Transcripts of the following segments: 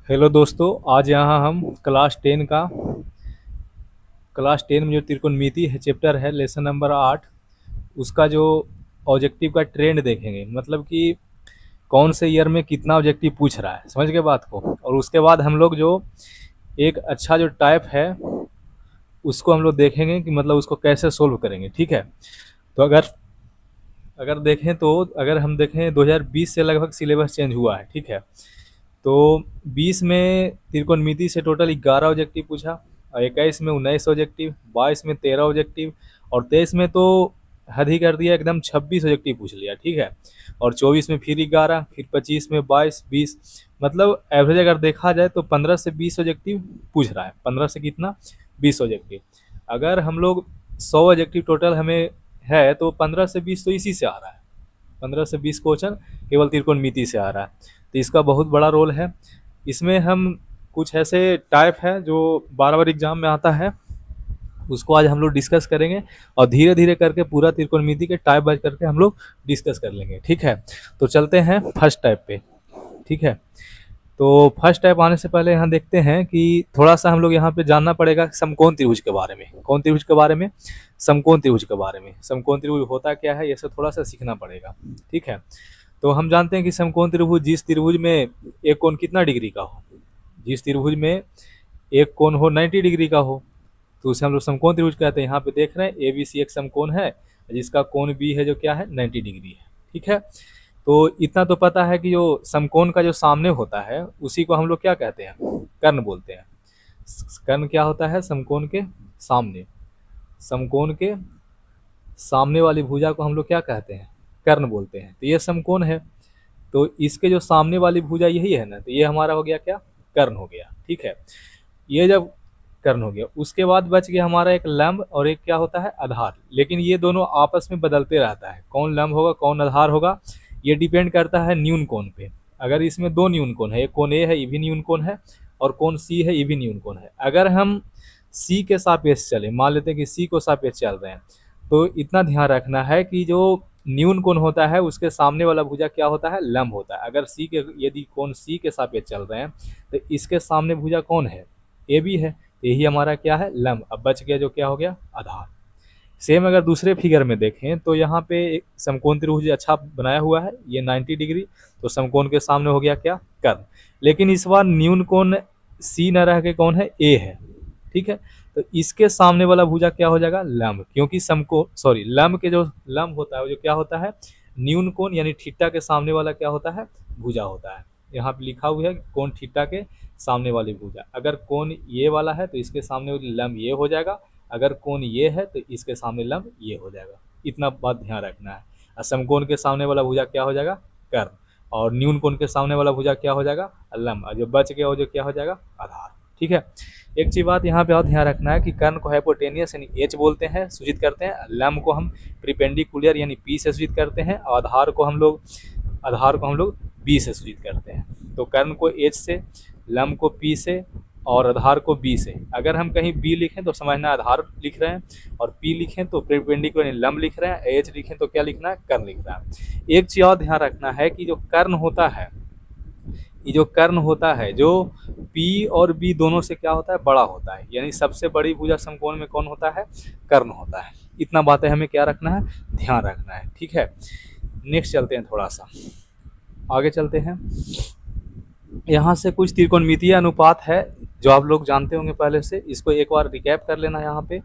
Hello दोस्तों, आज यहाँ हम क्लास 10 में जो त्रिकोणमिति है चैप्टर है लेसन नंबर 8, उसका जो ऑब्जेक्टिव का ट्रेंड देखेंगे। मतलब कि कौन से ईयर में कितना ऑब्जेक्टिव पूछ रहा है, समझ गए बात को। और उसके बाद हम लोग जो एक अच्छा जो टाइप है उसको हम लोग देखेंगे कि मतलब उसको कैसे सोल्व करेंगे। ठीक है, तो अगर अगर देखें तो अगर हम देखें 2020 से लगभग सिलेबस चेंज हुआ है। ठीक है, तो 20 में त्रिकोणमिति से टोटल 11 ऑब्जेक्टिव पूछा, और 21 में 19 ऑब्जेक्टिव, 22 में 13 ऑब्जेक्टिव, और 23 में तो हद ही कर दिया, एकदम 26 ऑब्जेक्टिव पूछ लिया। ठीक है, और 24 में फिर 11, फिर 25 में 22, 20, मतलब एवरेज अगर देखा जाए तो 15 से 20 ऑब्जेक्टिव पूछ रहा है। 15 से कितना, 20 ऑब्जेक्टिव। अगर हम लोग 100 ऑब्जेक्टिव टोटल हमें है तो 15 से 20 तो इसी से आ रहा है। 15 से 20 क्वेश्चन केवल त्रिकोणमिति से आ रहा है, तो इसका बहुत बड़ा रोल है। इसमें हम कुछ ऐसे टाइप है जो बार बार एग्जाम में आता है, उसको आज हम लोग डिस्कस करेंगे, और धीरे धीरे करके पूरा त्रिकोणमिति के टाइप वाइज करके हम लोग डिस्कस कर लेंगे। ठीक है, तो चलते हैं फर्स्ट टाइप पे। ठीक है, तो फर्स्ट टाइप आने से पहले यहाँ देखते हैं कि थोड़ा सा हम लोग यहाँ पे जानना पड़ेगा समकोण त्रिभुज के बारे में। कौन त्रिभुज के बारे में? समकोण त्रिभुज के बारे में। समकोण त्रिभुज होता क्या है, ये सब थोड़ा सा सीखना पड़ेगा। ठीक है, तो हम जानते हैं कि समकोण त्रिभुज, जिस त्रिभुज में एक कोण कितना डिग्री का हो, जिस त्रिभुज में एक कोण हो 90 डिग्री का हो, तो उसे हम लोग समकोण त्रिभुज कहते हैं। यहाँ पे देख रहे हैं ए बी सी एक समकोण है, जिसका कोण बी है जो क्या है, 90 डिग्री है। ठीक है, तो इतना तो पता है कि जो समकोण का जो सामने होता है उसी को हम लोग क्या कहते हैं, कर्ण बोलते हैं। कर्ण क्या होता है, समकोण के सामने, समकोण के सामने वाली भुजा को हम लोग क्या कहते हैं, कर्ण बोलते हैं। तो ये समकोण है, तो इसके जो सामने वाली भुजा यही है ना, तो ये हमारा हो गया क्या, कर्ण हो गया। ठीक है, ये जब कर्ण हो गया, उसके बाद बच गया हमारा एक लंब और एक क्या होता है, आधार। लेकिन ये दोनों आपस में बदलते रहता है, कौन लंब होगा कौन आधार होगा, ये डिपेंड करता है न्यून कोण पे। अगर इसमें दो न्यून कोण है, एक कोण ए है ये भी न्यून कोण है, और कोण सी है ये भी न्यून कोण है। अगर हम सी के सापेक्ष चले, मान लेते हैं कि सी को सापेक्ष चल रहे हैं, तो इतना ध्यान रखना है कि जो न्यून कोण होता है उसके सामने वाला भुजा क्या होता है, लंब होता है। अगर सी के, यदि कोण सी के सापेक्ष चल रहे हैं तो इसके सामने भुजा कौन है, ए बी है, तो यही हमारा क्या है, लंब। अब बच गया जो क्या हो गया, आधार। सेम अगर दूसरे फिगर में देखें तो यहाँ पे एक समकोण त्रिभुज अच्छा बनाया हुआ है, ये 90 डिग्री, तो समकोण के सामने हो गया क्या, कर्ण। लेकिन इस बार न्यून कोण सी न रह के कौन है, ए है। ठीक है, तो इसके सामने वाला भुजा क्या हो जाएगा, लंब, क्योंकि समकोण सॉरी लंब के जो लंब होता है वो जो क्या होता है, न्यून कोण यानी थीटा के सामने वाला क्या होता है, भुजा होता है। यहाँ पे लिखा हुआ है कोण थीटा के सामने वाली भुजा। अगर कोण ये वाला है तो इसके सामने वाली लंब ये हो जाएगा, अगर कोण ये है तो इसके सामने लंब ये हो जाएगा। इतना बात ध्यान रखना है। और समकोण के सामने वाला भुजा क्या हो जाएगा, कर्ण, और न्यून कोण के सामने वाला भुजा क्या हो जाएगा, लंब, और जो बच गया वो जो क्या हो जाएगा, आधार। ठीक है, एक चीज बात यहाँ पे और ध्यान रखना है कि कर्ण को हाइपोटेनियस यानी एच बोलते हैं, सूचित करते हैं। लंब को हम प्रिपेंडिकुलर यानी पी से सूचित करते हैं, और आधार को हम लोग बी से सूचित करते हैं। तो कर्ण को एच से, लंब को पी से, और आधार को बी से। अगर हम कहीं बी लिखें तो समझना आधार लिख रहे हैं, और पी लिखें तो प्रिपेंडिकुलर यानी लंब लिख रहे हैं, एच लिखें तो क्या लिखना है, कर्ण लिख रहा है। एक चीज और ध्यान रखना है कि जो कर्ण होता है, ये जो कर्ण होता है जो पी और बी दोनों से क्या होता है, बड़ा होता है। यानी सबसे बड़ी भुजा समकोण में कौन होता है, कर्ण होता है। इतना बातें हमें क्या रखना है, ध्यान रखना है। ठीक है, नेक्स्ट चलते हैं, थोड़ा सा आगे चलते हैं। यहाँ से कुछ त्रिकोणमितीय अनुपात है जो आप लोग जानते होंगे पहले से, इसको एक बार रिकैप कर लेना। यहाँ पे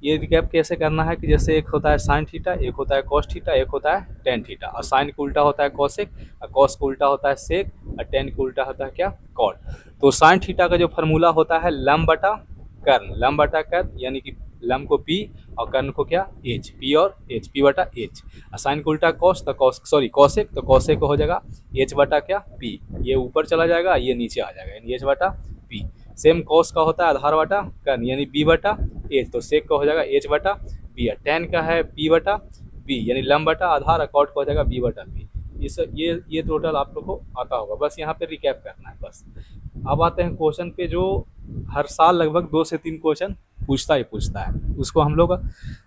ये रिकैप कैसे करना है कि जैसे एक होता है साइन थीटा, एक होता है कॉस थीटा, एक होता है टेन थीटा। और साइन को उल्टा होता है कॉसेक, और कॉस को उल्टा होता है सेक, और टेन को उल्टा होता है क्या, कॉट। तो साइन थीटा का जो फॉर्मूला होता है लंब बटा कर्ण, लंब बटा कर्ण, यानी कि लंब को पी और कर्ण को क्या, एच, पी और एच, पी बटा एच। और साइन को उल्टा कॉस, तो कॉसेक, तो कॉसेक को हो जाएगा एच बटा क्या, पी। ये ऊपर चला जाएगा, ये नीचे आ जाएगा, यानी एच बटा पी। सेम कॉस का होता है आधार बटा कर्ण, यानी बी बटा एच, तो सेक का हो जाएगा एच बटा बी। टेन का है पी बटा बी, यानी लंब बटा आधार, कॉट का हो जाएगा बी बटा बी। ये टोटल आप लोग को आता होगा, बस यहाँ पे रिकैप करना है बस। अब आते हैं क्वेश्चन पे, जो हर साल लगभग 2 से 3 क्वेश्चन पूछता है, उसको हम लोग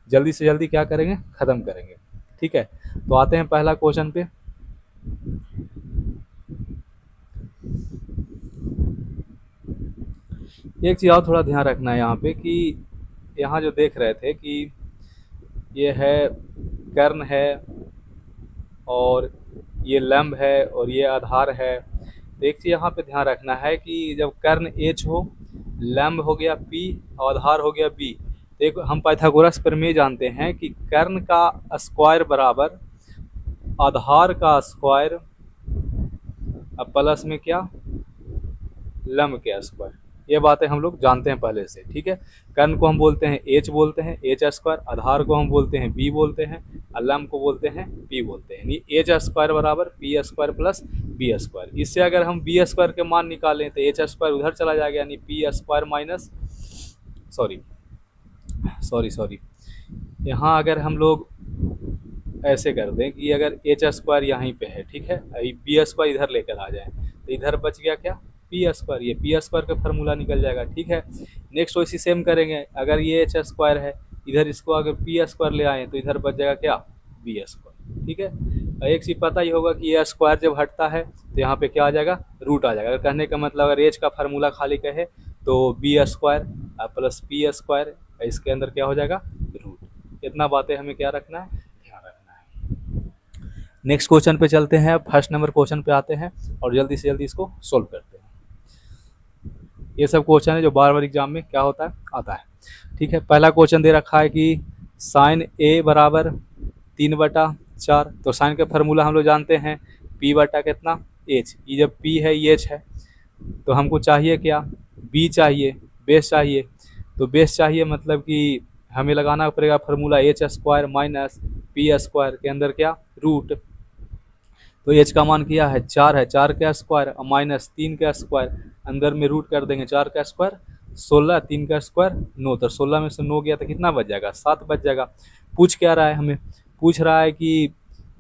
जल्दी से जल्दी क्या करेंगे, ख़त्म करेंगे। ठीक है, तो आते हैं पहला क्वेश्चन पे। एक चीज़ और थोड़ा ध्यान रखना है यहाँ पे कि यहाँ जो देख रहे थे कि ये है कर्ण है और ये लंब है और ये आधार है। तो एक चीज़ यहाँ पे ध्यान रखना है कि जब कर्ण एच हो, लंब हो गया पी और आधार हो गया बी, तो एक हम पाइथागोरस प्रमेय जानते हैं कि कर्ण का स्क्वायर बराबर आधार का स्क्वायर अब प्लस में क्या लंब के स्क्वायर। ये बातें हम लोग जानते हैं पहले से, ठीक है। कर्ण को हम बोलते हैं एच बोलते हैं, एच स्क्वायर। आधार को हम बोलते हैं बी बोलते हैं और लंब को बोलते हैं पी बोलते हैं। यानी एच स्क्वायर बराबर P square plus B square. इससे अगर हम बी स्क्वायर के मान निकालें तो एच स्क्वायर उधर चला जाएगा, यानी पी स्क्वायर माइनस सॉरी यहाँ अगर हम लोग ऐसे कर दें कि अगर एच स्क्वायर यहीं पे है, ठीक है, बी स्क्वायर इधर लेकर आ जाए तो इधर बच गया क्या पी स्क्वायर। ये पी स्क्वायर का फार्मूला निकल जाएगा, ठीक है। नेक्स्ट वैसे सेम करेंगे, अगर ये एच स्क्वायर है इधर इसको अगर पी स्क्वायर ले आए तो इधर बच जाएगा क्या बी स्क्वायर, ठीक है। एक चीज़ पता ही होगा कि ये स्क्वायर जब हटता है तो यहाँ पे क्या आ जाएगा रूट आ जाएगा। अगर कहने का मतलब अगर एच का फार्मूला खाली कहे तो B square plus P square, इसके अंदर क्या हो जाएगा रूट। इतना बातें हमें क्या रखना है ध्यान रखना है। नेक्स्ट क्वेश्चन पे चलते हैं, फर्स्ट नंबर क्वेश्चन पे आते हैं और जल्दी से जल्दी इसको सोल्व करते हैं। ये सब क्वेश्चन है जो बार बार एग्जाम में क्या होता है आता है, ठीक है। पहला क्वेश्चन दे रखा है कि साइन ए बराबर 3/4। तो साइन का फार्मूला हम लोग जानते हैं पी बटा कितना एच। ये जब पी है ये एच है तो हमको चाहिए क्या बी चाहिए, बेस चाहिए। तो बेस चाहिए मतलब कि हमें लगाना पड़ेगा formula H square minus P square के अंदर क्या रूट। तो एच का मान किया है 4 है, 4 का स्क्वायर माइनस 3 का स्क्वायर, अंदर में रूट कर देंगे। 4 का स्क्वायर 16, 3 का स्क्वायर 9। तो 16 में से 9 गया तो कितना बच जाएगा 7 बच जाएगा। पूछ क्या रहा है हमें, पूछ रहा है कि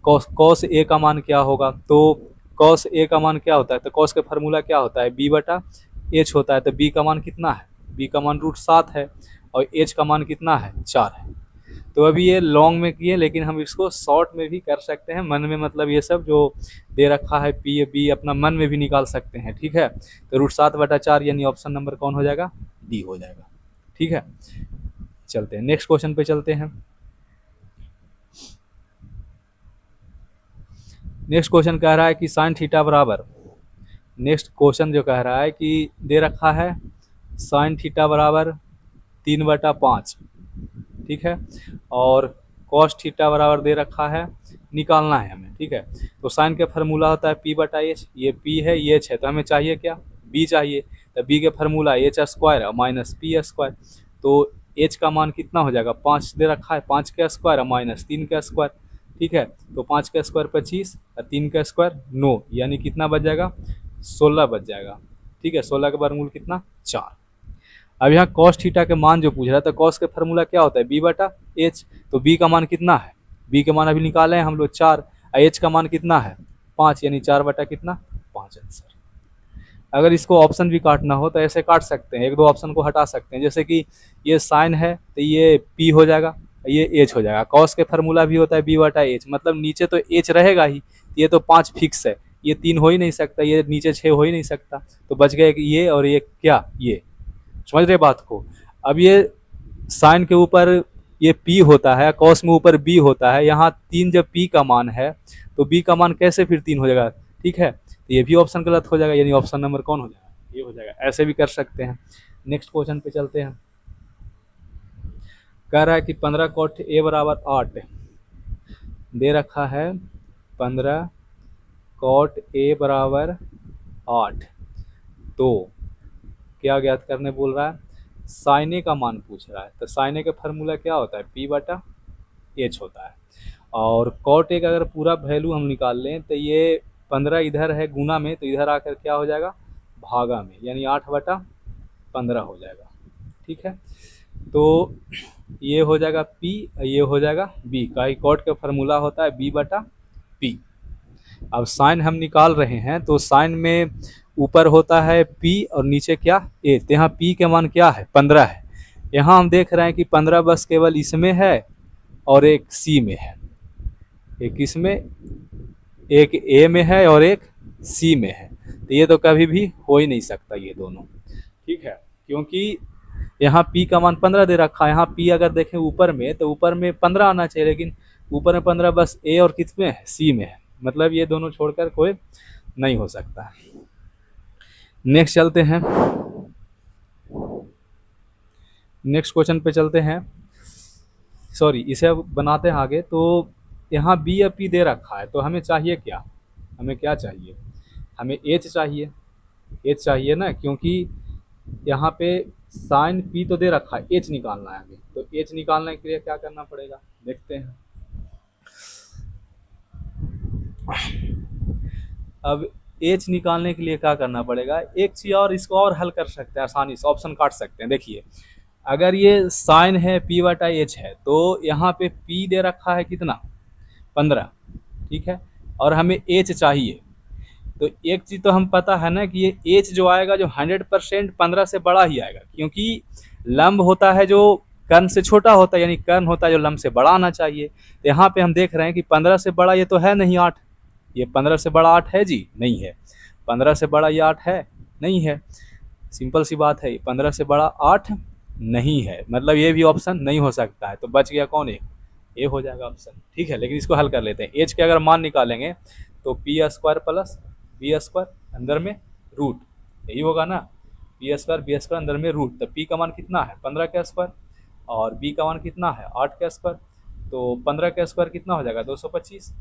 कॉस ए का मान क्या होगा। तो कॉस ए का मान क्या होता है, तो कॉस का फार्मूला क्या होता है बी बटा एच होता है। तो बी का मान कितना है, बी का मान √7 है और एच का मान कितना है 4 है। तो अभी ये लॉन्ग में किए लेकिन हम इसको शॉर्ट में भी कर सकते हैं, मन में मतलब ये सब जो दे रखा है पी बी अपना मन में भी निकाल सकते हैं, ठीक है। तो √7/4 यानी ऑप्शन नंबर कौन हो जाएगा डी हो जाएगा, ठीक है। चलते हैं नेक्स्ट क्वेश्चन पे चलते हैं। नेक्स्ट क्वेश्चन कह रहा है कि साइन थीटा बराबर, नेक्स्ट क्वेश्चन जो कह रहा है कि दे रखा है साइन थीटा बराबर 3/5, ठीक है, और कॉस थीटा बराबर दे रखा है, निकालना है हमें, ठीक है। तो साइन का फार्मूला होता है पी बटा एच। ये पी है ये एच है, तो हमें चाहिए क्या बी चाहिए। तो बी के formula H square minus P square. तो एच का मान कितना हो जाएगा 5 दे रखा है, 5 का स्क्वायर माइनस 3 का स्क्वायर, ठीक है। तो 5 का स्क्वायर 25 और 3 का स्क्वायर 9, यानी कितना बच जाएगा 16 बच जाएगा, ठीक है। 16 का वर्गमूल कितना 4। अब यहाँ कॉस थीटा के मान जो पूछ रहा है, तो कॉस का फार्मूला क्या होता है बी बटा एच। तो बी का मान कितना है, बी का मान अभी निकाले हैं हम लोग 4, एच का मान कितना है 5, यानी 4 बटा कितना 5 आंसर। अगर इसको ऑप्शन भी काटना हो तो ऐसे काट सकते हैं, एक दो ऑप्शन को हटा सकते हैं। जैसे कि ये साइन है तो ये पी हो जाएगा, ये एच हो जाएगा। कॉस के फार्मूला भी होता है बी बटा एच, मतलब नीचे तो एच रहेगा ही, ये तो 5 फिक्स है, ये 3 हो ही नहीं सकता, ये नीचे 6 हो ही नहीं सकता। तो बच गए ये और ये क्या ये, समझ रहे बात को। अब ये साइन के ऊपर ये पी होता है, कॉस में ऊपर बी होता है, यहाँ 3 जब पी का मान है तो बी का मान कैसे फिर 3 हो जाएगा, ठीक है। तो ये भी ऑप्शन गलत हो जाएगा, यानी ऑप्शन नंबर कौन हो जाएगा ये हो जाएगा। ऐसे भी कर सकते हैं। नेक्स्ट क्वेश्चन पे चलते हैं। कह रहा है कि 15 कॉट ए बराबर 8 दे रखा है, 15 कॉट ए बराबर 8। तो क्या ज्ञात करने बोल रहा है, साइन ए का मान पूछ रहा है। तो साइन ए का फार्मूला क्या होता है पी बटा एच होता है। और कॉट ए का अगर पूरा वैल्यू हम निकाल लें तो ये 15 इधर है गुना में, तो इधर आकर क्या हो जाएगा भागा में, यानी 8/15 हो जाएगा, ठीक है। तो ये हो जाएगा पी, ये हो जाएगा बी का ही कॉट का फार्मूला होता है बी बटा पी। अब साइन हम निकाल रहे हैं तो साइन में ऊपर होता है पी और नीचे क्या ए। तो यहाँ पी के मान क्या है 15 है। यहाँ हम देख रहे हैं कि 15 बस केवल इसमें है और एक सी में है, एक इसमें एक ए में है और एक सी में है। तो ये तो कभी भी हो ही नहीं सकता ये दोनों, ठीक है। क्योंकि यहाँ p का मान 15 दे रखा है। यहाँ p अगर देखें ऊपर में तो ऊपर में 15 आना चाहिए, लेकिन ऊपर में 15 बस a और किस में है, c में है। मतलब ये दोनों छोड़कर कोई नहीं हो सकता। नेक्स्ट चलते हैं, नेक्स्ट क्वेश्चन पे चलते हैं। सॉरी, इसे अब बनाते हैं आगे। तो यहाँ बी या पी दे रखा है, तो हमें चाहिए क्या, हमें क्या चाहिए, हमें एच चाहिए, एच चाहिए ना, क्योंकि यहाँ पे साइन पी तो दे रखा है, एच निकालना है हमें। तो एच निकालने के लिए क्या करना पड़ेगा, देखते हैं। अब एच निकालने के लिए क्या करना पड़ेगा, एक चीज़ और, इसको और हल कर सकते हैं आसानी से, ऑप्शन काट सकते हैं। देखिए, अगर ये साइन है पी बटा एच है, तो यहाँ पे पी दे रखा है कितना, 15, ठीक है, और हमें एच चाहिए। तो एक चीज़ तो हम पता है ना कि ये एच जो आएगा, जो 100% 15 से बड़ा ही आएगा, क्योंकि लंब होता है जो कर्ण से छोटा होता है, यानी कर्ण होता है जो लंब से बड़ा आना चाहिए। तो यहाँ पे हम देख रहे हैं कि 15 से बड़ा ये तो है नहीं 8, ये 15 से बड़ा 8 है जी, नहीं है। 15 से बड़ा ये 8 है, नहीं है। सिंपल सी बात है, 15 से बड़ा 8 नहीं है, मतलब ये भी ऑप्शन नहीं हो सकता है। तो बच गया कौन, एक, ये हो जाएगा ऑप्शन, ठीक है। लेकिन इसको हल कर लेते हैं। एच के अगर मान निकालेंगे तो P square plus B square अंदर में रूट, यही होगा ना, पी स्क्वायर बी स्क्वायर अंदर में रूट। तो पी का मान कितना है, 15 का स्क्वायर, और बी का मान कितना है, 8 का स्क्वायर। तो 15 का स्क्वायर कितना हो जाएगा, 225,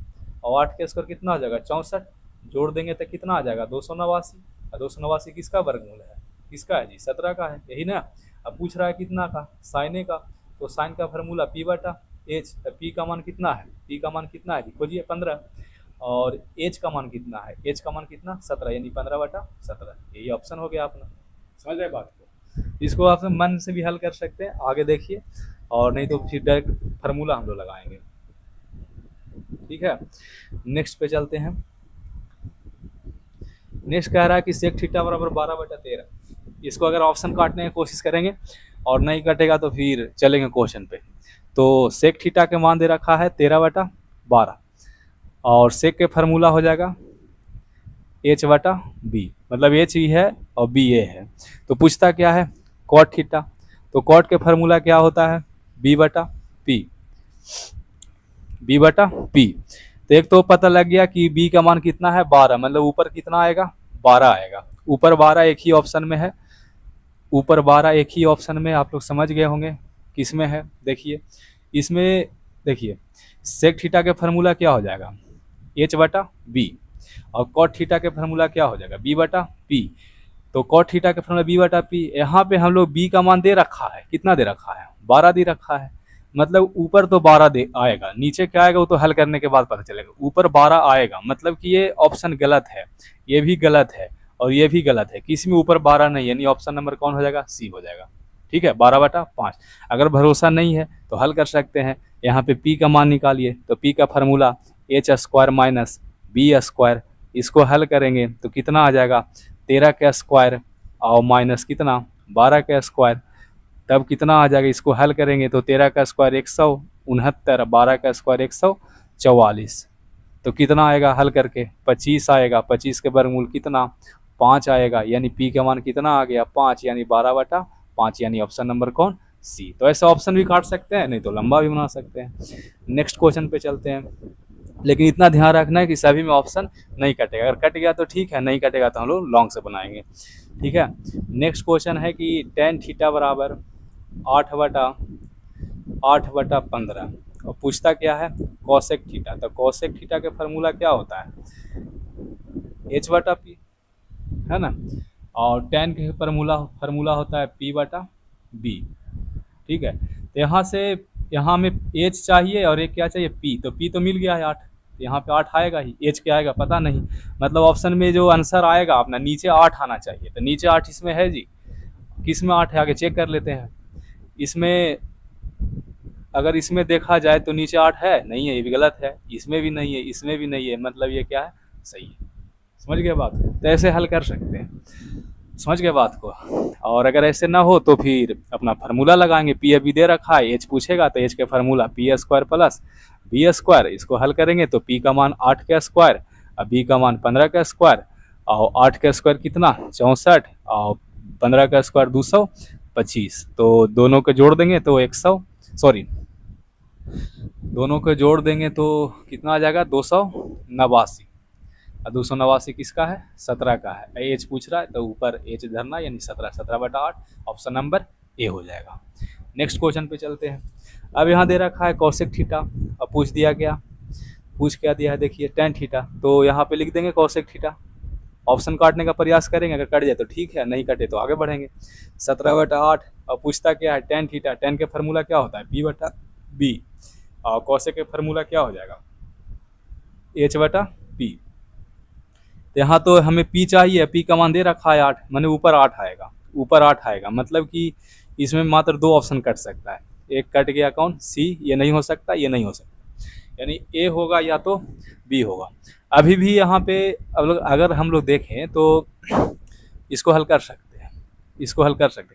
और 8 का स्क्वायर कितना हो जाएगा, 64। जोड़ देंगे तो कितना आ जाएगा, 289। और 289 किसका वर्गमूल है, किसका है जी, 17 का है, यही ना। अब पूछ रहा है कितना का, साइने का। तो साइन का फार्मूला पी बटा एच। पी का मान कितना है, पी का मान कितना है, खोजिए 15, और एच का मान कितना है, एच का मान कितना, 17, यानी 15 बटा 17। यही ऑप्शन हो गया अपना। समझ रहे बात को, इसको आप मन से भी हल कर सकते हैं, आगे देखिए, और नहीं तो फिर डायरेक्ट फार्मूला हम लोग लगाएंगे, ठीक है। नेक्स्ट पे चलते हैं। नेक्स्ट कह रहा है कि सेक थीटा बराबर 12/13। इसको अगर ऑप्शन काटने की कोशिश करेंगे और नहीं कटेगा तो फिर चलेंगे क्वेश्चन पे। तो सेक थीटा के मान दे रखा है 13/12, और सेक के फार्मूला हो जाएगा h/b, मतलब h ही है और b a है। तो पूछता क्या है, कॉट थीटा। तो कॉट के फार्मूला क्या होता है, b/p, b/p। तो एक तो पता लग गया कि b का मान कितना है, 12, मतलब ऊपर कितना आएगा, 12 आएगा। ऊपर 12 एक ही ऑप्शन में है, ऊपर 12 एक ही ऑप्शन में, आप लोग समझ गए होंगे किस में है। देखिए इसमें, देखिए सेक थीटा के फार्मूला क्या हो जाएगा, h/b, और कॉट थीटा के फार्मूला क्या हो जाएगा, b/p। तो कॉट थीटा के फार्मूला b/p। यहाँ पे हम लोग b का मान दे रखा है, कितना दे रखा है, 12 दे रखा है, मतलब ऊपर तो 12 दे आएगा, नीचे क्या आएगा वो तो हल करने के बाद पता चलेगा। ऊपर 12 आएगा, मतलब कि ये ऑप्शन गलत है, ये भी गलत है, और ये भी गलत है, किसी में ऊपर 12 नहीं, यानी ऑप्शन नंबर कौन हो जाएगा, सी हो जाएगा, ठीक है, 12/5। अगर भरोसा नहीं है तो हल कर सकते हैं। यहाँ पे p का मान निकालिए, तो p का फार्मूला h² माइनस b²। इसको हल करेंगे तो कितना आ जाएगा, 13 का स्क्वायर और माइनस कितना, 12 का स्क्वायर, तब कितना आ जाएगा। इसको हल करेंगे तो 13 का स्क्वायर 169, 12 का स्क्वायर 144। तो कितना आएगा हल करके, 25 आएगा। 25 के वर्गमूल कितना, 5 आएगा, यानी पी का मान कितना आ गया, 5, यानी 12/5, यानी ऑप्शन नंबर कौन, सी। तो ऐसा ऑप्शन भी काट सकते हैं, नहीं तो लंबा भी बना सकते हैं। नेक्स्ट क्वेश्चन पे चलते हैं, लेकिन इतना ध्यान रखना है कि सभी में ऑप्शन नहीं कटेगा। अगर कट गया तो ठीक है, नहीं कटेगा तो हम लोग लॉन्ग से बनाएंगे, ठीक है। नेक्स्ट क्वेश्चन है कि टेन थीटा बराबर 8/15, और पूछता क्या है, कॉसेक थीटा। तो कॉसेक थीटा के फार्मूला क्या होता है, h/p, है ना, और टेन के फार्मूला होता है p/b, ठीक है। तो यहाँ से, यहाँ में h चाहिए और एक क्या चाहिए, p। तो p तो मिल गया है 8, तो यहाँ पे 8 आएगा ही, h क्या आएगा पता नहीं, मतलब ऑप्शन में जो आंसर आएगा अपना नीचे 8 आना चाहिए। तो नीचे 8 इसमें है जी, किस में 8 है आगे चेक कर लेते हैं। इसमें अगर इसमें देखा जाए तो नीचे 8 है, नहीं है, ये भी गलत है, इसमें भी नहीं है, इसमें भी नहीं है, मतलब ये क्या है, सही है। समझ गए बात, तो ऐसे हल कर सकते हैं, समझ गए बात को। और अगर ऐसे ना हो तो फिर अपना फार्मूला लगाएंगे, पी अभी दे रखा है, एच पूछेगा तो एच के फार्मूला p² प्लस b²। इसको हल करेंगे तो p का मान 8 का स्क्वायर और b का मान 15 का स्क्वायर, और 8 का स्क्वायर कितना, 64, और 15 का स्क्वायर 225, तो दोनों को जोड़ देंगे तो 100, सॉरी दोनों को जोड़ देंगे तो कितना आ जाएगा 289। और 289 किसका है? 17 का है। एच पूछ रहा है तो ऊपर एच धरना, यानी 17, 17/8 ऑप्शन नंबर ए हो जाएगा। नेक्स्ट क्वेश्चन पे चलते हैं। अब यहाँ दे रखा है कॉसेक थीटा, अब पूछ क्या दिया है देखिए, टेन थीटा, तो यहाँ पे लिख देंगे कॉसेक थीटा। ऑप्शन काटने का प्रयास करेंगे, अगर कट जाए तो ठीक है, नहीं कटे तो आगे बढ़ेंगे। 17/8। और पूछता क्या है? Tan theta. टेन के फार्मूला क्या होता है? P/B। और कॉसेक के फार्मूला क्या हो जाएगा? H/P। तो यहाँ तो हमें P चाहिए, P का मान दे रखा है 8, माने ऊपर 8 आएगा, मतलब कि इसमें मात्र 2 ऑप्शन कट सकता है। एक कट गया कौन? C, ये नहीं हो सकता, ये नहीं हो सकता, यानी A होगा या तो B होगा। अभी भी यहाँ पे अगर हम लोग देखें तो इसको हल कर सकते हैं,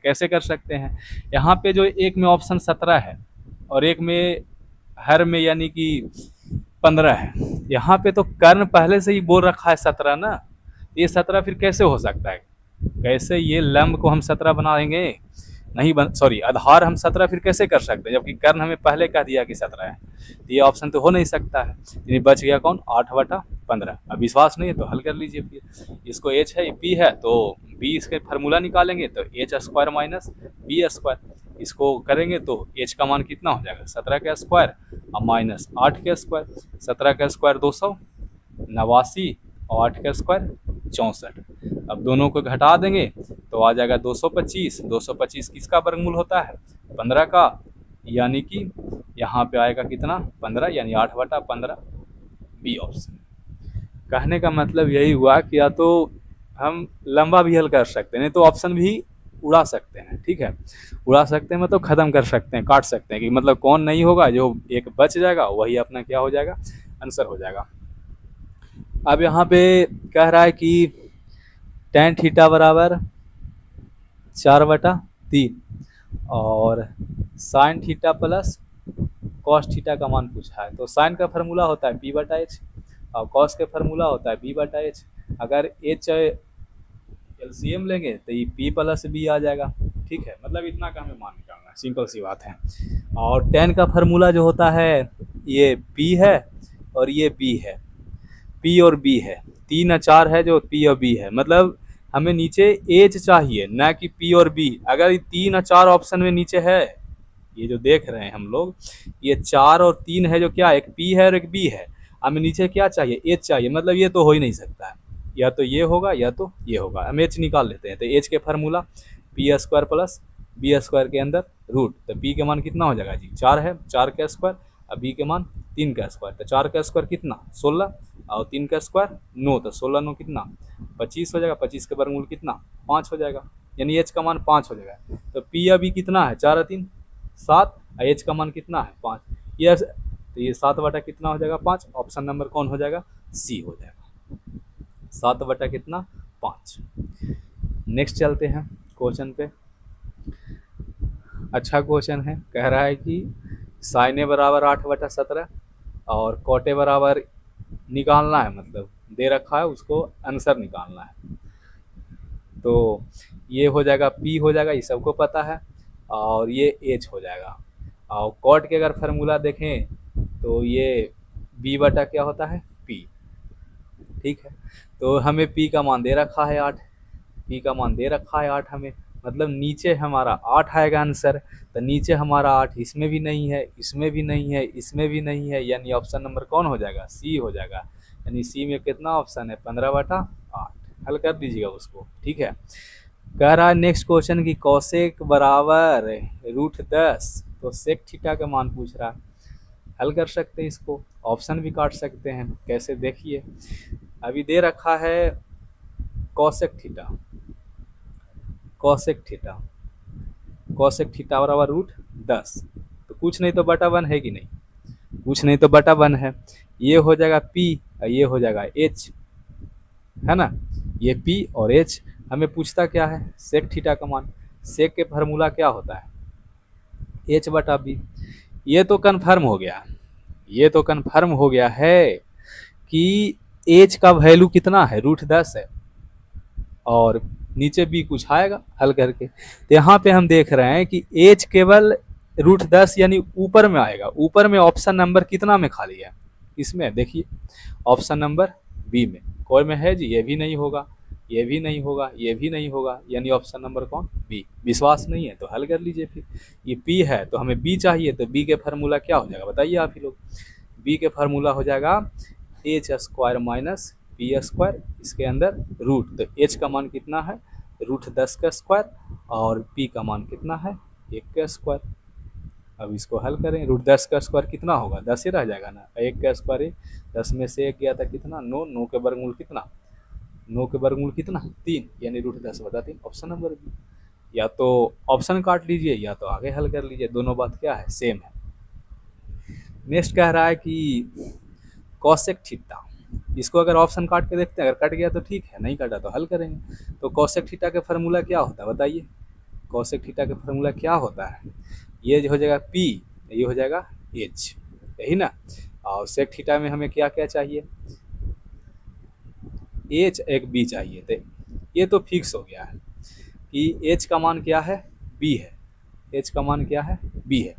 कैसे कर सकते हैं? यहाँ पे जो एक में ऑप्शन 17 है और एक में हर में यानी कि 15 है। यहाँ पे तो कर्ण पहले से ही बोल रखा है 17 ना, ये 17 फिर कैसे हो सकता है? कैसे ये लंब को हम 17 बनाएंगे? नहीं बन, सॉरी, आधार हम 17 फिर कैसे कर सकते हैं, जबकि कर्ण हमें पहले कह दिया कि 17 है। तो ये ऑप्शन तो हो नहीं सकता है। यानी बच गया कौन? 8/15। अब विश्वास नहीं है तो हल कर लीजिए फिर। इसको एच है, पी है, तो बी इसके फार्मूला निकालेंगे तो H square minus B square. इसको करेंगे तो एच का मान कितना हो जाएगा? 17 का स्क्वायर और माइनस 8 का स्क्वायर। 17 का स्क्वायर 289 और 8 का स्क्वायर 64। अब दोनों को घटा देंगे तो आ जाएगा 225। 225 किसका वर्गमूल होता है? 15 का, यानी कि यहाँ पे आएगा कितना? 15, यानी 8/15 बी ऑप्शन। कहने का मतलब यही हुआ कि या तो हम लंबा भी हल कर सकते हैं, नहीं तो ऑप्शन भी उड़ा सकते हैं। ठीक है, उड़ा सकते हैं मतलब ख़त्म कर सकते हैं, काट सकते हैं, कि मतलब कौन नहीं होगा, जो एक बच जाएगा वही अपना क्या हो जाएगा? आंसर हो जाएगा। अब यहाँ पे कह रहा है कि टेन थीटा बराबर 4/3 और sine theta plus cos theta का मान पूछा है। तो साइन का फार्मूला होता है P/H और कॉस का फार्मूला होता है B/H। अगर H एलसीएम लेंगे तो ये P+B आ जाएगा। ठीक है, मतलब इतना का हमें मान निकालना है, सिंपल सी बात है। और टेन का फार्मूला जो होता है, ये P है और ये B है, P और B है, 3 और 4 है जो P और B है, मतलब हमें नीचे एच चाहिए ना कि P और B। अगर 3 और 4 ऑप्शन में नीचे है, ये जो देख रहे हैं हम लोग, ये 4 और 3 है जो क्या, एक P है और एक B है, हमें नीचे क्या चाहिए? एच चाहिए, मतलब ये तो हो ही नहीं सकता है, या तो ये होगा या तो ये होगा। हम एच निकाल लेते हैं, तो एच के फार्मूला P² प्लस B² के अंदर रूट, तो P के मान कितना हो जाएगा जी? 4 है, 4 का स्क्वायर, और B के मान 3 का स्क्वायर, तो 4 का स्क्वायर कितना? 16 और 3 का स्क्वायर 9, तो 16 9 कितना? 25 हो जाएगा। 25 का वर्गमूल कितना? 5 हो जाएगा, यानी एच का मान 5 हो जाएगा। तो P अभी कितना है? 4 और 3 7, और एच का मान कितना है? 5। ये तो ये 7 बटा कितना हो जाएगा? 5। ऑप्शन नंबर कौन हो जाएगा? सी हो जाएगा, 7 बटा कितना? 5। नेक्स्ट चलते हैं क्वेश्चन पे। अच्छा क्वेश्चन है, कह रहा है कि साइने बराबर 8/17 और कोटे बराबर निकालना है, मतलब दे रखा है, उसको आंसर निकालना है। तो ये हो जाएगा P हो जाएगा, ये सबको पता है, और ये H हो जाएगा। और कॉट के अगर फार्मूला देखें तो ये B बटा क्या होता है? P। ठीक है, तो हमें P का मान दे रखा है 8, P का मान दे रखा है 8 हमें, मतलब नीचे हमारा 8 आएगा आंसर। तो नीचे हमारा 8, इसमें भी नहीं है, इसमें भी नहीं है, इसमें भी नहीं है, यानी ऑप्शन नंबर कौन हो जाएगा? सी हो जाएगा। यानी सी में कितना ऑप्शन है? 15/8। हल कर दीजिएगा उसको। ठीक है, कह रहा है नेक्स्ट क्वेश्चन की कॉसेक बराबर √10, तो सेक थीटा का मान पूछ रहा है। हल कर सकते हैं इसको, ऑप्शन भी काट सकते हैं। कैसे? देखिए, अभी दे रखा है कॉसेक थीटा, कॉसेक थीटा बराबर √10, तो कुछ नहीं तो बटा 1 है कि नहीं? कुछ नहीं तो बटा 1 है। ये हो जाएगा P और ये हो जाएगा H, है ना? ये P और H। हमें पूछता क्या है? सेक थीटा का मान। सेक के फार्मूला क्या होता है? H/B। ये तो कन्फर्म हो गया, ये तो कन्फर्म हो गया है कि H का वैल्यू कितना है? √10 है, और नीचे बी कुछ आएगा हल करके। तो यहाँ पे हम देख रहे हैं कि एच केवल √10 यानी ऊपर में आएगा। ऊपर में ऑप्शन नंबर कितना में खाली है, इसमें देखिए ऑप्शन नंबर बी में कोई में है जी, ये भी नहीं होगा, ये भी नहीं होगा, ये भी नहीं होगा, यानी ऑप्शन नंबर कौन, बी। विश्वास नहीं है तो हल कर लीजिए फिर। ये पी है तो हमें बी चाहिए, तो बी के फार्मूला क्या हो जाएगा बताइए आप ही लोग। बी के फार्मूला हो जाएगा H square minus P square, इसके अंदर रूट, तो एच का मान कितना है √10 का स्क्वायर और पी का मान कितना है 1 का स्क्वायर। अब इसको हल करें, √10 का स्क्वायर कितना होगा 10 ही रह जाएगा ना, 1 का स्क्वायर है 10 में से 1 गया था कितना 9, 9 के वर्गमूल कितना 9 के वर्गमूल कितना 3, यानी √10/3 ऑप्शन नंबर बी। या तो ऑप्शन काट लीजिए या तो आगे हल कर लीजिए, दोनों बात क्या है सेम है। नेक्स्ट कह रहा है कि कॉसेक थीटा, इसको अगर ऑप्शन काट के देखते हैं, अगर कट गया तो ठीक है, नहीं कटा तो हल करेंगे। तो कॉसेक थीटा का फार्मूला क्या होता है बताइए, कॉसेक थीटा का फार्मूला क्या होता है, ये जो हो जाएगा पी, ये हो जाएगा एच, यही ना। और सेक थीटा में हमें क्या क्या चाहिए, एच एक बी चाहिए थे, ये तो फिक्स हो गया है कि एच का मान क्या है बी है, एच का मान क्या है बी है,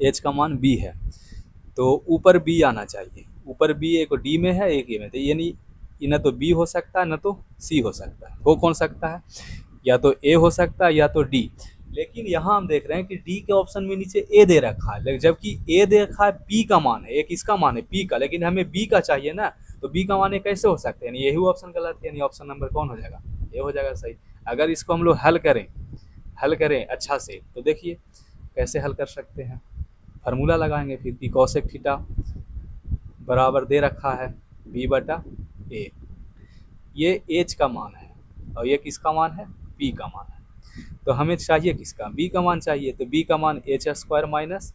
एच का मान बी है, तो ऊपर बी आना चाहिए। ऊपर बी एक डी में है एक ए में, तो यानी न तो बी हो सकता है न तो सी हो सकता है, हो कौन सकता है, या तो ए हो सकता है या तो डी। लेकिन यहाँ हम देख रहे हैं कि डी के ऑप्शन में नीचे ए दे रखा है, लेकिन जबकि ए दे रखा है पी का मान है, एक इसका मान है पी का, लेकिन हमें बी का चाहिए ना, तो बी का मान है कैसे हो सकते हैं, यानी यही ऑप्शन गलत है, यानी ऑप्शन नंबर कौन हो जाएगा ए हो जाएगा सही। अगर इसको हम लोग हल करें अच्छा से, तो देखिए कैसे हल कर सकते हैं, फार्मूला लगाएंगे फिर कि कॉसेक थीटा बराबर दे रखा है b/a, ये एच का मान है और ये किसका मान है पी का मान है, तो हमें चाहिए किसका बी का मान चाहिए, तो बी का मान H square minus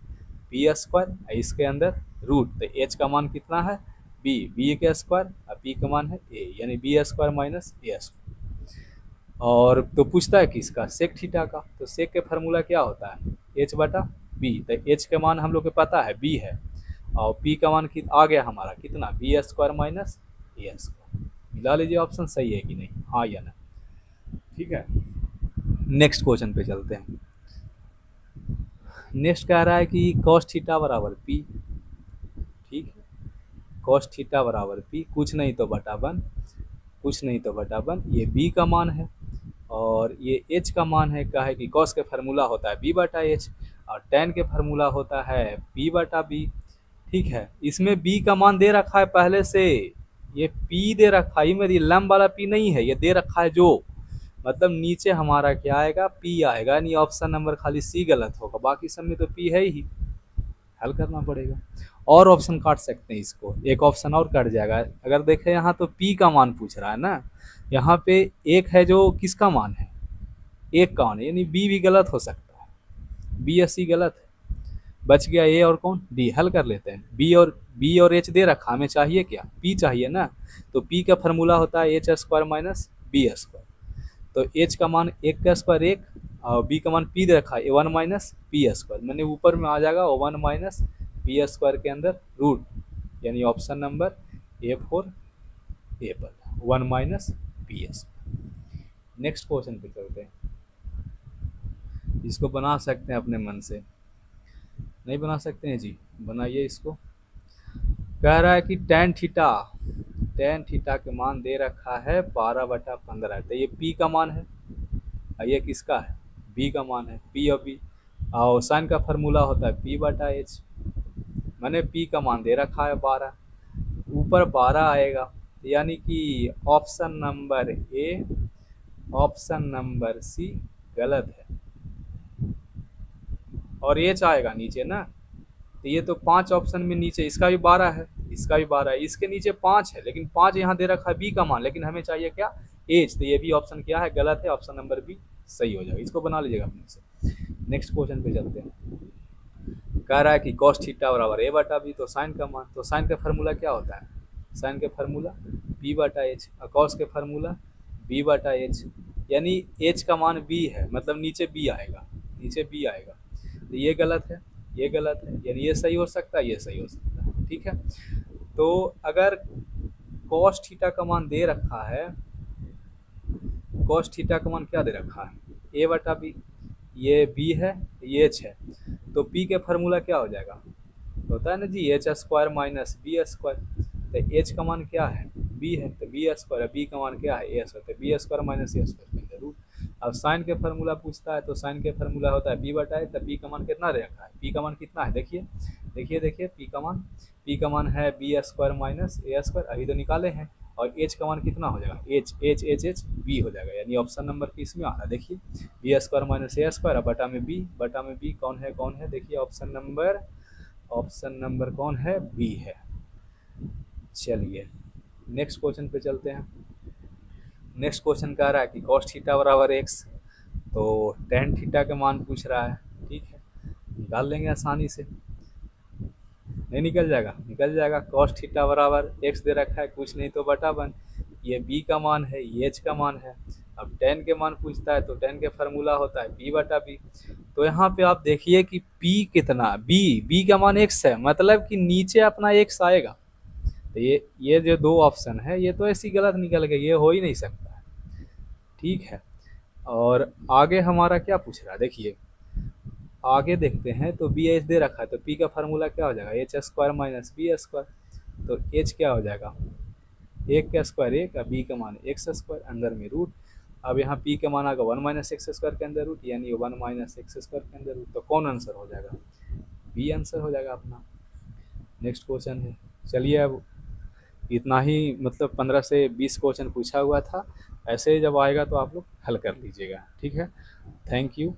P square, इसके अंदर रूट, तो एच का मान कितना है बी के स्क्वायर और पी का मान है ए, यानी बी स्क्वायर माइनस ए स्क्वायर। और तो पूछता है किसका सेक थीटा का, तो सेक के फार्मूला क्या होता है h/b, तो h के मान हम लोग को पता है b है और p का मान आ गया हमारा कितना बी स्क्वायर माइनस ए स्क्वायर। मिला लीजिए ऑप्शन सही है कि नहीं, हाँ या ना, ठीक है। नेक्स्ट क्वेश्चन पे चलते हैं। नेक्स्ट कह रहा है कि cos थीटा बराबर p, ठीक है, cos थीटा बराबर p, कुछ नहीं तो बटा 1, कुछ नहीं तो बटा 1, ये b का मान है और ये h का मान है, क्या है कि cos के फार्मूला होता है b/h और tan के फार्मूला होता है p/b, ठीक है। इसमें b का मान दे रखा है पहले से, ये p दे रखा है, मेरी लंब वाला p नहीं है, ये दे रखा है जो, मतलब नीचे हमारा क्या आएगा p आएगा, यानी ऑप्शन नंबर खाली सी गलत होगा, बाकी सब में तो p है ही, हल करना पड़ेगा। और ऑप्शन काट सकते हैं इसको, एक ऑप्शन और कट जाएगा, अगर देखें यहाँ तो p का मान पूछ रहा है ना, यहाँ पे एक है जो किसका मान है एक का मान है, यानी b भी गलत हो सकता है, b या सी गलत है, बच गया ए और कौन डी, हल कर लेते हैं। बी और एच दे रखा, हमें चाहिए क्या पी चाहिए ना, तो पी का फार्मूला होता है H square minus B square, तो एच का मान 1 का स्क्वायर 1 और बी का मान पी दे रखा है 1 माइनस पी स्क्वायर, मैंने ऊपर में आ जाएगा 1 माइनस पी स्क्वायर के अंदर रूट, यानी option number A4 Apple 1 minus P square. Next question पे चलते हैं, इसको बना सकते हैं अपने मन से, नहीं बना सकते हैं जी, बनाइए इसको। कह रहा है कि tan थीटा के मान दे रखा है 12/15, तो ये p का मान है और ये किसका है b का मान है, p और b, और साइन का फार्मूला होता है p/h, मैंने p का मान दे रखा है 12, ऊपर 12 आएगा, यानी कि option number A option number C गलत है, और ये आएगा नीचे ना, तो ये तो 5 ऑप्शन में नीचे, इसका भी 12 है, इसका भी 12 है, इसके नीचे 5 है, लेकिन 5 यहाँ दे रखा है बी का मान, लेकिन हमें चाहिए क्या एज, तो ये भी ऑप्शन क्या है गलत है, ऑप्शन नंबर बी सही हो जाएगा, इसको बना लीजिएगा अपने से। नेक्स्ट क्वेश्चन पे चलते हैं। कह रहा है कि cos थीटा बराबर a/b, तो साइन का मान, तो साइन का फार्मूला क्या होता है, साइन का फार्मूला p/h और cos के फार्मूला b/h, यानी h का मान b है, मतलब नीचे b आएगा, नीचे b आएगा, तो ये गलत है, ये गलत है, यानी ये सही हो सकता है, ये सही हो सकता है, ठीक है। तो अगर cos थीटा का मान दे रखा है कॉस थीटा का मान क्या दे रखा है, ए बटा बी, ये बी है, ये एच है, तो पी के फार्मूला क्या हो जाएगा, होता है ना जी H square minus B square. तो एच का मान क्या है, बी है, तो बी स्क्वायर, बी का मान क्या है, ए स्क्वायर, तो बी स्क्वायर माइनस ए स्क्वायर के अंदर रूट। अब साइन के फार्मूला पूछता है, तो साइन के फार्मूला होता है बी बटा ए, तो बी का मान कितना दे रखा है, पी का मान कितना है, देखिए देखिए देखिए, पी का मान है बी स्क्वायर माइनस ए स्क्वायर, अभी तो निकाले हैं। और एच का मान कितना हो जाएगा, H H H H B हो जाएगा, यानी ऑप्शन नंबर किस में आ रहा है, देखिए बी स्क्वायर माइनस ए स्क्वायर, बटा में बी कौन है, देखिए ऑप्शन नंबर कौन है, बी है। चलिए नेक्स्ट क्वेश्चन पे चलते हैं। नेक्स्ट क्वेश्चन कह रहा है कि कॉस थीटा बराबर एक्स, तो टेन थीटा के मान पूछ रहा है, ठीक है, निकाल लेंगे आसानी से, नहीं निकल जाएगा, निकल जाएगा। कॉस थीटा बराबर एक्स दे रखा है, कुछ नहीं तो बटा वन, ये बी का मान है, ये एच का मान है। अब टेन के मान पूछता है, तो टेन के फार्मूला होता है पी बटा बी। तो यहाँ पे आप देखिए कि पी कितना, बी का मान एक्स है, मतलब कि नीचे अपना एक्स आएगा। तो ये जो दो ऑप्शन है, ये तो ऐसी गलत निकल गई, ये हो ही नहीं सकता है, ठीक है। और आगे हमारा क्या पूछ रहा है, देखिए आगे देखते हैं, तो बी एच दे रखा है, तो पी का फार्मूला क्या हो जाएगा, H square minus B square, तो एच क्या हो जाएगा, एक का स्क्वायर एक, बी का मान एक्स स्क्वायर, अंदर में रूट। अब यहाँ पी का मान आएगा वन माइनस एक्स स्क्वायर के अंदर रूट, यानी वन माइनस एक्स स्क्वायर के अंदर रूट, तो कौन आंसर हो जाएगा, बी आंसर हो जाएगा अपना। नेक्स्ट क्वेश्चन है, चलिए अब इतना ही, मतलब 15 से 20 क्वेश्चन पूछा हुआ था, ऐसे जब आएगा तो आप लोग हल कर लीजिएगा, ठीक है। Thank you.